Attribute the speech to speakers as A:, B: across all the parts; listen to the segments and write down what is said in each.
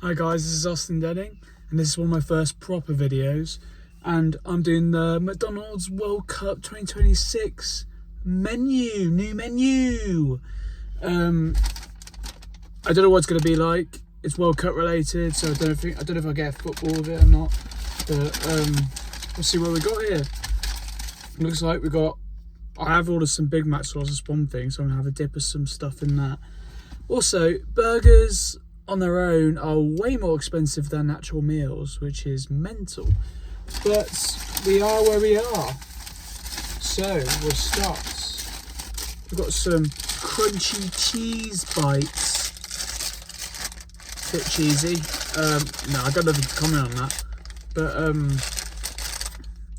A: Hi guys, this is Austin Denning, and this is one of my first proper videos, and I'm doing the McDonald's World Cup 2026 new menu. I don't know what it's going to be like. It's World Cup related, so I don't know if I get football with it or not, but we'll see what we got here. Looks like I have ordered some Big Mac sauce as one thing, so I'm going to have a dip of some stuff in that. Also, burgers on their own are way more expensive than actual meals, which is mental. But we are where we are. So we'll start. We've got some crunchy cheese bites. Bit cheesy. No, I got nothing to comment on that. But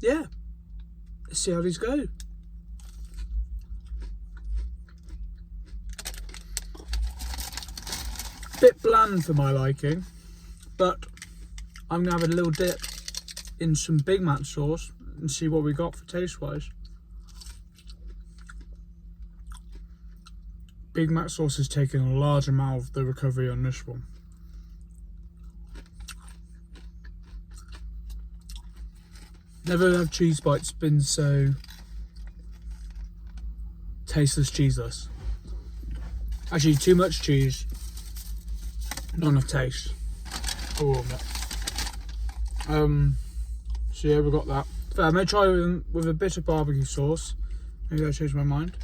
A: yeah. Let's see how these go. Bit bland for my liking, but I'm gonna have a little dip in some Big Mac sauce and see what we got for taste wise. Big Mac sauce is taking a large amount of the recovery on this one. Never have cheese bites been so tasteless, cheeseless. Actually, too much cheese, not enough taste. I will admit. So yeah, we got that. I may try with a bit of barbecue sauce. Maybe I changed my mind.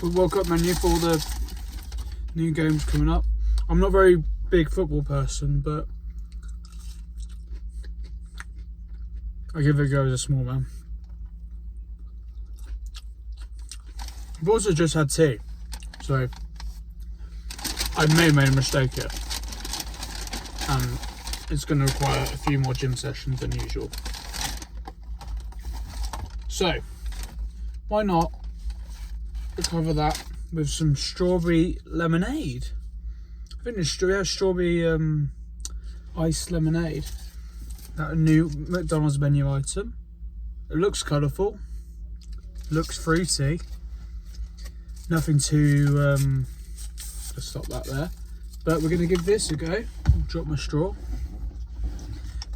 A: The World Cup menu for the new games coming up. I'm not a very big football person, but I give it a go as a small man. I've also just had tea, so I may have made a mistake here, and it's going to require a few more gym sessions than usual. So, why not recover that with some strawberry lemonade? I think we have strawberry iced lemonade. That new McDonald's menu item. It looks colourful, looks fruity. Nothing too let's stop that there. But we're going to give this a go. I'll drop my straw.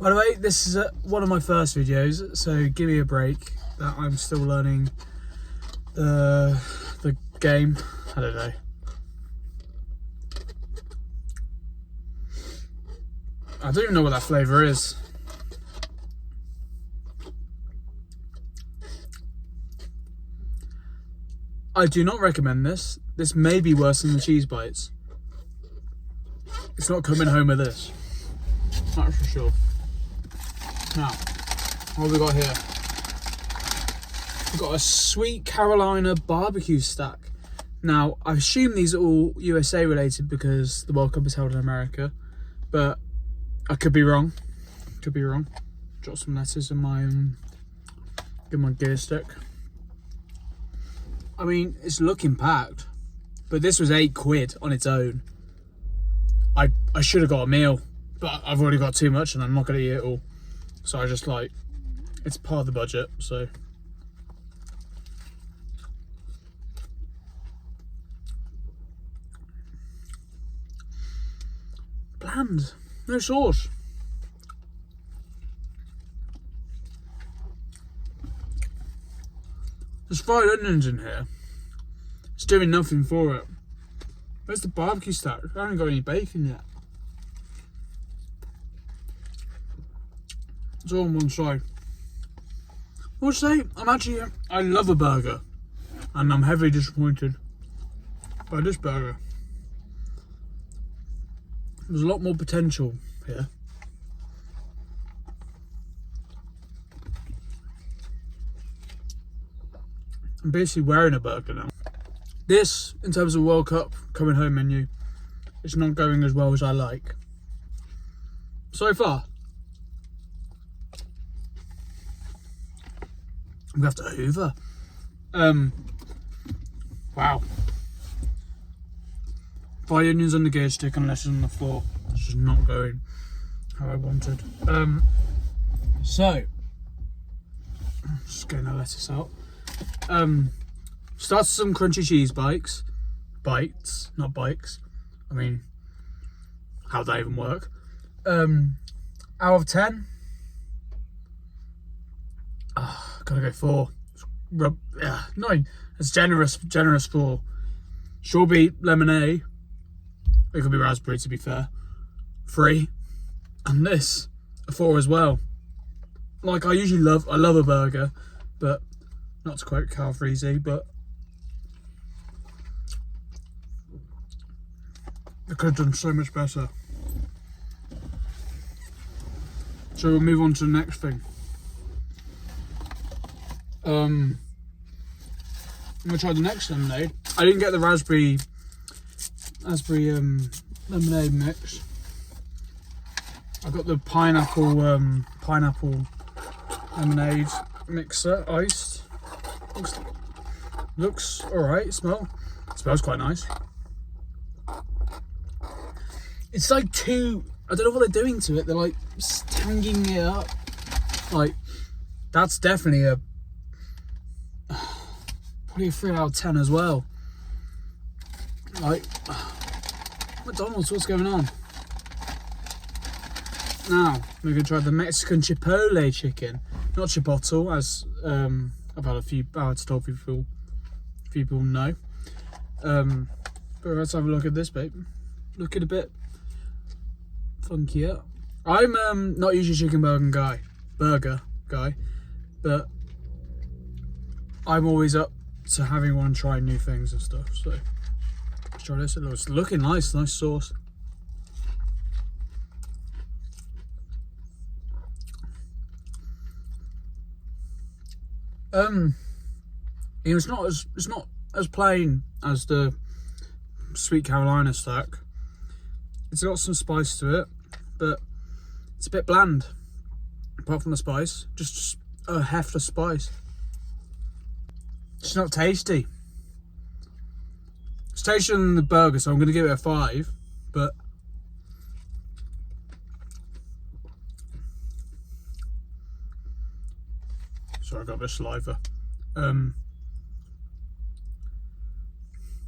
A: By the way, this is one of my first videos, so give me a break that I'm still learning the game. I don't know. I don't even know what that flavour is. I do not recommend this. This may be worse than the cheese bites. It's not coming home with this. That's for sure. Now, what have we got here? We've got a Sweet Carolina barbecue stack. Now, I assume these are all USA related because the World Cup is held in America, but I could be wrong. Could be wrong. Drop some lettuce in my gear stick. I mean, it's looking packed, but this was £8 on its own. I should have got a meal, but I've already got too much and I'm not going to eat it all. So I just it's part of the budget, so. Bland, no sauce. There's fried onions in here. It's doing nothing for it. Where's the barbecue stack? I haven't got any bacon yet. It's all on one side. I would say I love a burger, and I'm heavily disappointed by this burger. There's a lot more potential here. I'm basically wearing a burger now. This, in terms of World Cup coming home menu, it's not going as well as I like. So far. I'm gonna have to hoover. Wow. Fried onions on the gear stick and lettuce on the floor. It's just not going how I wanted. So, just getting the lettuce out. Starts some crunchy cheese bites, not bikes. I mean, how they even work. Out of 10, gotta go 4. No, it's generous 4. Strawberry lemonade. It could be raspberry, to be fair. 3, and this a 4 as well. Like I love a burger, but not to quote Carl Freezy, but they could have done so much better. So we'll move on to the next thing. I'm gonna try the next lemonade. I didn't get the raspberry lemonade mix. I got the pineapple lemonade mixer, iced. Looks alright. Smells quite nice. It's like I don't know what they're doing to it. They're like tanging it up. Like, that's definitely probably a 3 out of 10 as well. Like, McDonald's, what's going on? Now, we're going to try the Mexican Chipotle chicken. Not Chipotle, as I've had told people know. But let's have a look at this, babe. Looking a bit funkier. I'm not usually chicken burger guy, but I'm always up to having one try new things and stuff. So let's try this. It's looking nice sauce. It's not as plain as the Sweet Carolina stack. It's got some spice to it, but it's a bit bland. Apart from the spice, just a heft of spice. It's not tasty. It's tastier than the burger, so I'm going to give it a 5. But sorry, I got a bit of saliva.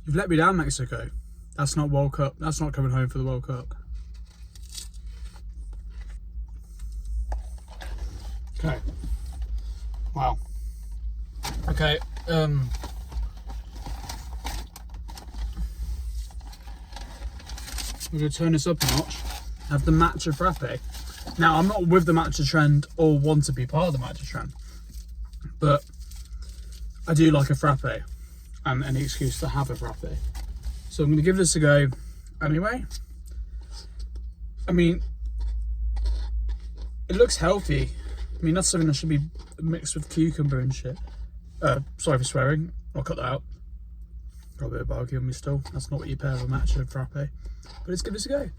A: You've let me down, Mexico. That's not World Cup. That's not coming home for the World Cup. Okay. Wow. Okay. I'm going to turn this up a notch. Have the matcha frappe. Now, I'm not with the matcha trend or want to be part of the matcha trend, but I do like a frappe and any excuse to have a frappe. So I'm going to give this a go anyway. I mean, it looks healthy. I mean, that's something that should be mixed with cucumber and shit. Sorry for swearing. I'll cut that out. Got a bit of barbecue on me still. That's not what you pair with a matcha frappe. But let's give this a go.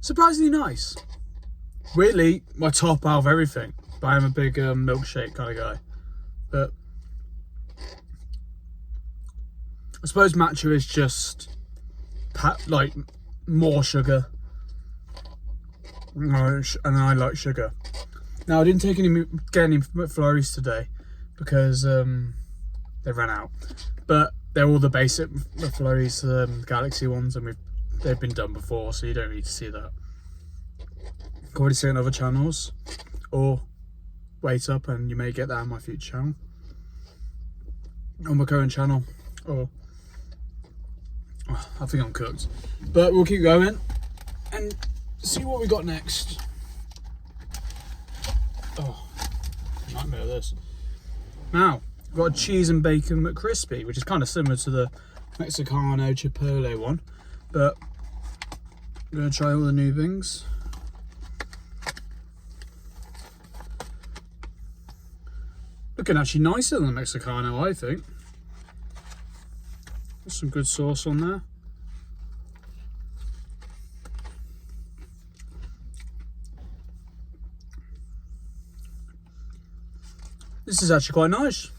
A: Surprisingly nice. Weirdly, my top out of everything. But I am a big milkshake kind of guy. But I suppose matcha is just like more sugar. And I like sugar. Now, I didn't get any McFlurries today because they ran out. But they're all the basic McFlurries, Galaxy ones, and they've been done before, so you don't need to see that. You can already see it on other channels, or wait up and you may get that on my future channel, on my current channel, or I think I'm cooked. But we'll keep going and see what we got next. Oh, nightmare of this. Now, we've got a cheese and bacon McCrispy, which is kind of similar to the Mexicano Chipotle one, but I'm going to try all the new things. Looking actually nicer than the Mexicano, I think. There's some good sauce on there. This is actually quite nice.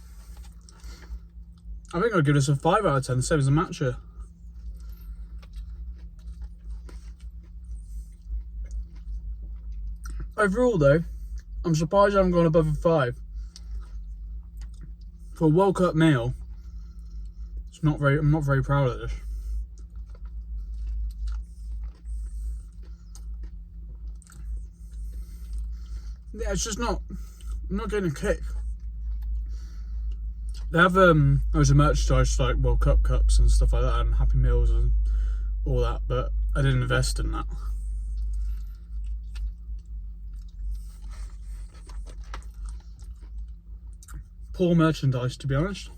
A: I think I'll give this a 5 out of 10, same as the matcha. Overall though, I'm surprised I haven't gone above a 5. For a World Cup meal, I'm not very proud of this. Yeah, it's just not. I'm not getting a kick. They have loads of merchandise like World Cup cups and stuff like that, and Happy Meals and all that, but I didn't invest in that. Poor merchandise, to be honest.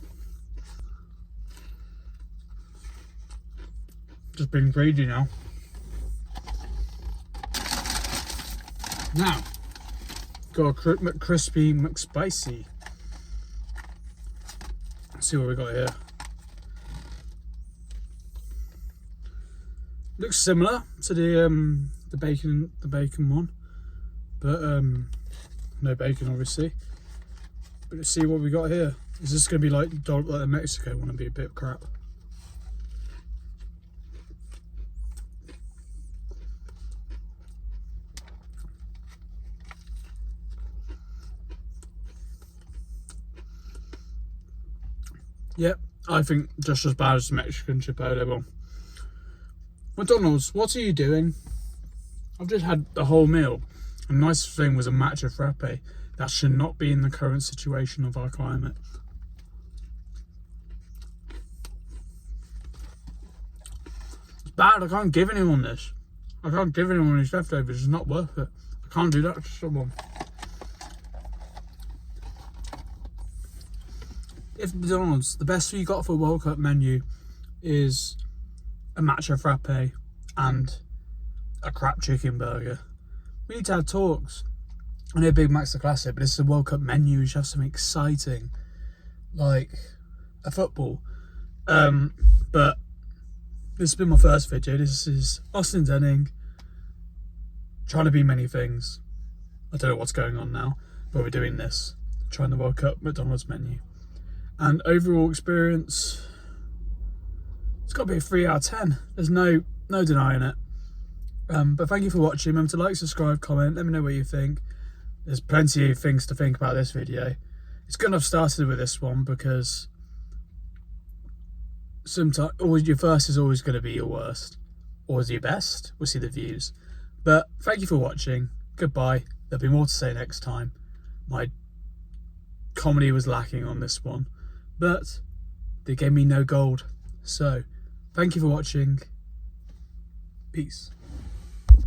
A: Just being greedy now. Now, got a McCrispy McSpicy. Let's see what we got here. Looks similar to the bacon one, but no bacon obviously. But let's see what we got here. Is this going to be like the Mexico one and be a bit of crap? Yep, I think just as bad as the Mexican Chipotle one. McDonald's, what are you doing? I've just had the whole meal. A nice thing was a matcha frappe. That should not be in the current situation of our climate. It's bad, I can't give anyone this. I can't give anyone these leftovers, it's not worth it. I can't do that to someone. If McDonald's, the best thing you got for a World Cup menu is a matcha frappe and a crap chicken burger, we need to have talks. I know Big Mac's the classic, but this is a World Cup menu. You should have something exciting, like a football. But this has been my first video. This is Austin Denning trying to be many things. I don't know what's going on now, but we're doing this, trying the World Cup McDonald's menu. And overall experience, it's got to be a 3 out of 10. There's no denying it. But thank you for watching. Remember to like, subscribe, comment. Let me know what you think. There's plenty of things to think about this video. It's good enough started with this one because sometimes your first is always going to be your worst. Or is your best? We'll see the views. But thank you for watching. Goodbye. There'll be more to say next time. My comedy was lacking on this one, but they gave me no gold. So thank you for watching. Peace.